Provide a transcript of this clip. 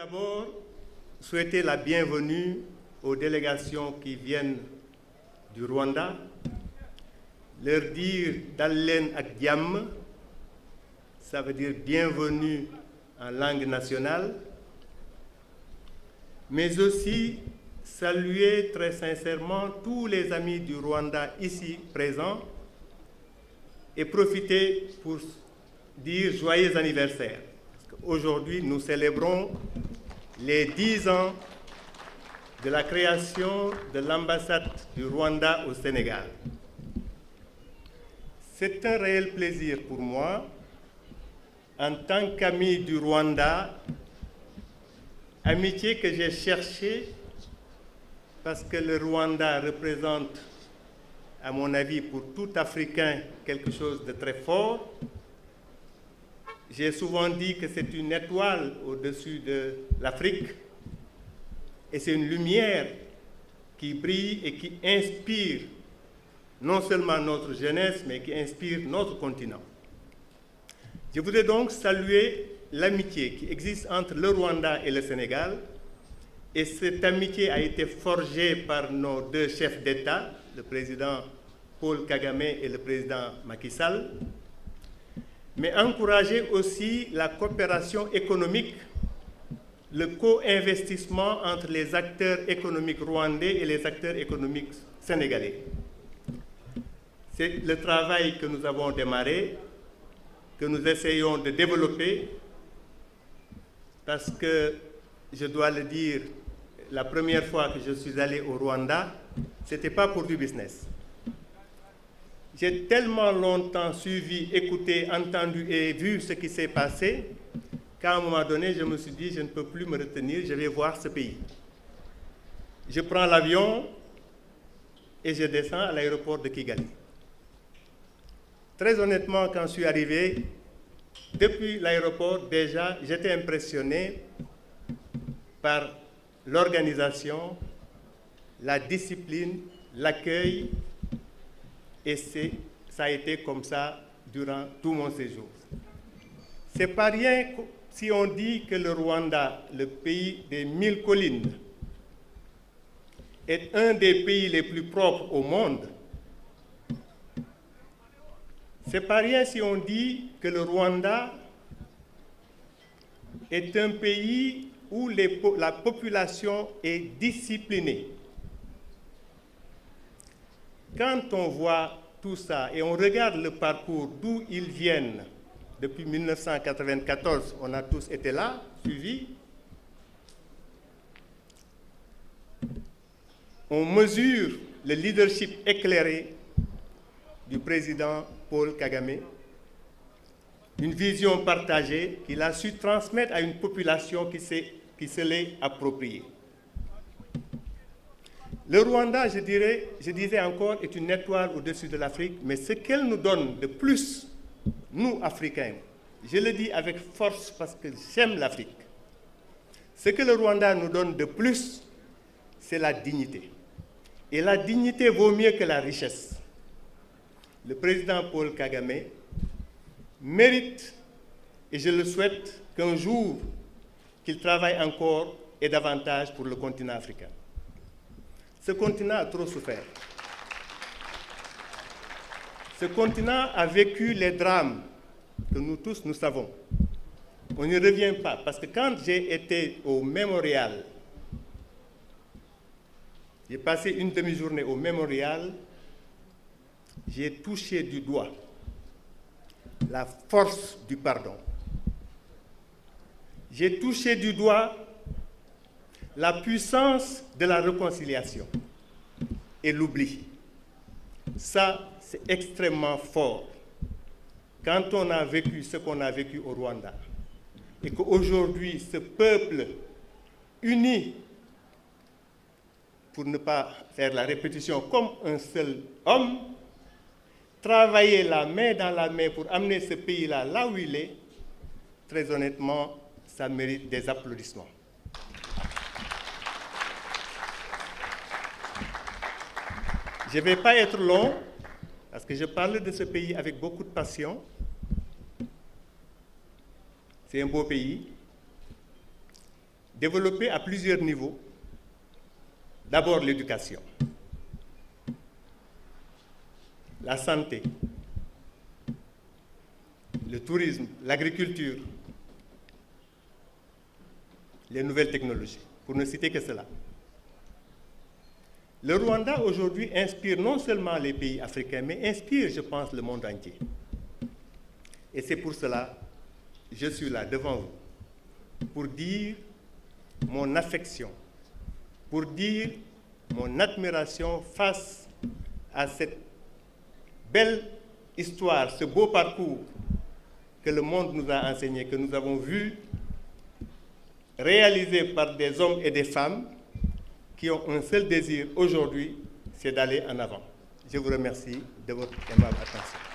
d'abord souhaiter la bienvenue aux délégations qui viennent du Rwanda, leur dire dal leen ak jàmm, ça veut dire bienvenue en langue nationale, mais aussi saluer très sincèrement tous les amis du Rwanda ici présents et profiter pour dire joyeux anniversaire. Aujourd'hui, nous célébrons les 10 ans de la création de l'ambassade du Rwanda au Sénégal. C'est un réel plaisir pour moi, en tant qu'ami du Rwanda, amitié que j'ai cherchée parce que le Rwanda représente, à mon avis, pour tout Africain, quelque chose de très fort. J'ai souvent dit que c'est une étoile au-dessus de l'Afrique et c'est une lumière qui brille et qui inspire non seulement notre jeunesse, mais qui inspire notre continent. Je voudrais donc saluer l'amitié qui existe entre le Rwanda et le Sénégal, et cette amitié a été forgée par nos deux chefs d'État, le président Paul Kagame et le président Macky Sall, mais encourager aussi la coopération économique, le co-investissement entre les acteurs économiques rwandais et les acteurs économiques sénégalais. C'est le travail que nous avons démarré, que nous essayons de développer, parce que, je dois le dire, la première fois que je suis allé au Rwanda, ce n'était pas pour du business. J'ai tellement longtemps suivi, écouté, entendu et vu ce qui s'est passé qu'à un moment donné, je me suis dit, je ne peux plus me retenir, je vais voir ce pays. Je prends l'avion et je descends à l'aéroport de Kigali. Très honnêtement, quand je suis arrivé, depuis l'aéroport, déjà, j'étais impressionné par l'organisation, la discipline, l'accueil, et ça a été comme ça durant tout mon séjour. C'est pas rien si on dit que le Rwanda, le pays des 1000 collines, est un des pays les plus propres au monde. C'est pas rien si on dit que le Rwanda est un pays où la population est disciplinée. Quand on voit tout ça et on regarde le parcours d'où ils viennent, depuis 1994, on a tous été là, suivis, on mesure le leadership éclairé du président Paul Kagame, une vision partagée qu'il a su transmettre à une population qui se l'est appropriée. Le Rwanda, je disais encore, est une étoile au-dessus de l'Afrique, mais ce qu'elle nous donne de plus, nous, Africains, je le dis avec force parce que j'aime l'Afrique, ce que le Rwanda nous donne de plus, c'est la dignité. Et la dignité vaut mieux que la richesse. Le président Paul Kagame mérite, et je le souhaite, qu'un jour, qu'il travaille encore et davantage pour le continent africain. Ce continent a trop souffert. Ce continent a vécu les drames que nous tous, nous savons. On n'y revient pas, parce que quand j'ai été au mémorial, j'ai passé une demi-journée au mémorial, j'ai touché du doigt la force du pardon. J'ai touché du doigt la puissance de la réconciliation et l'oubli. Ça, c'est extrêmement fort. Quand on a vécu ce qu'on a vécu au Rwanda, et qu'aujourd'hui, ce peuple uni, pour ne pas faire la répétition, comme un seul homme, travailler la main dans la main pour amener ce pays-là là où il est, très honnêtement, ça mérite des applaudissements. Je ne vais pas être long, parce que je parle de ce pays avec beaucoup de passion. C'est un beau pays. développé à plusieurs niveaux. D'abord l'éducation, la santé, le tourisme, l'agriculture, les nouvelles technologies, pour ne citer que cela. Le Rwanda aujourd'hui inspire non seulement les pays africains, mais inspire, je pense, le monde entier. Et c'est pour cela que je suis là devant vous, pour dire mon affection, pour dire mon admiration face à cette belle histoire, ce beau parcours que le monde nous a enseigné, que nous avons vu réalisé par des hommes et des femmes qui ont un seul désir aujourd'hui, c'est d'aller en avant. Je vous remercie de votre aimable attention.